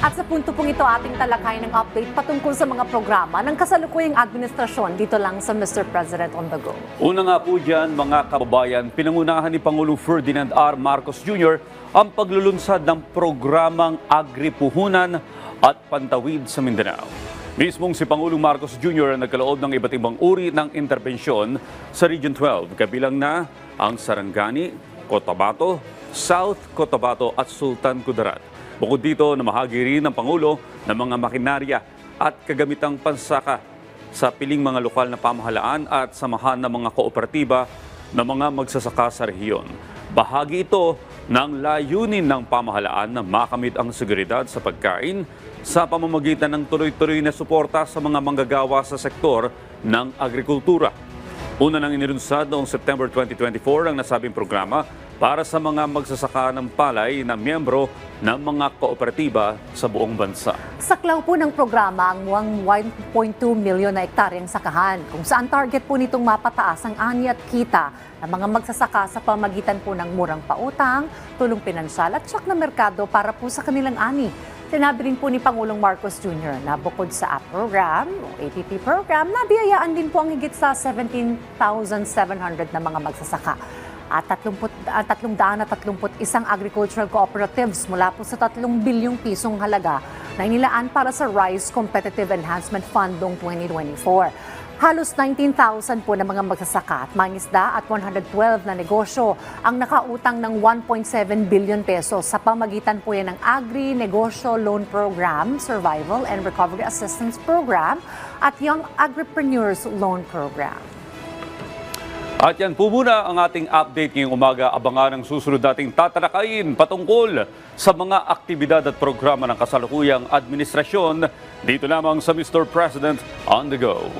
At sa punto pong ito, ating talakayin ng update patungkol sa mga programa ng kasalukuyang administrasyon dito lang sa Mr. President on the Go. Una nga po dyan, mga kababayan, pinangunahan ni Pangulong Ferdinand R. Marcos Jr. ang paglulunsad ng programang Agri-Puhunan at Pantawid sa Mindanao. Mismong si Pangulong Marcos Jr. ang nagkaloob ng iba't ibang uri ng interbensyon sa Region 12, kabilang na ang Sarangani, Cotabato, South Cotabato at Sultan Kudarat. Bukod dito, namahagi rin ng Pangulo ng mga makinarya at kagamitang pansaka sa piling mga lokal na pamahalaan at samahan ng mga kooperatiba ng mga magsasaka sa rehiyon. Bahagi ito ng layunin ng pamahalaan na makamit ang seguridad sa pagkain sa pamamagitan ng tuloy-tuloy na suporta sa mga manggagawa sa sektor ng agrikultura. Una nang inilunsad noong September 2024 ang nasabing programa para sa mga magsasaka ng palay na miyembro ng mga kooperatiba sa buong bansa. Saklaw po ng programa ang 1.2 milyon na ektaryang sakahan, kung saan target po nitong mapataas ang ani at kita ng mga magsasaka sa pamagitan po ng murang pautang, tulong pinansyal at tsak na merkado para po sa kanilang ani. Sinabi rin po ni Pangulong Marcos Jr. na bukod sa APP program o APP program, nabiyayaan din po ang higit sa 17,700 na mga magsasaka at 331 agricultural cooperatives mula po sa 3 bilyong pisong halaga na inilaan para sa Rice Competitive Enhancement Fund noong 2024. Halos 19,000 po na mga magsasaka at mangisda at 112 na negosyo ang nakautang ng 1.7 billion pesos sa pamagitan po yan ng Agri-Negosyo Loan Program, Survival and Recovery Assistance Program at Young Agripreneurs Loan Program. At yan po muna ang ating update ngayong umaga. Abangan ang susunod nating tatalakayin patungkol sa mga aktibidad at programa ng kasalukuyang administrasyon dito lamang sa Mr. President on the Go.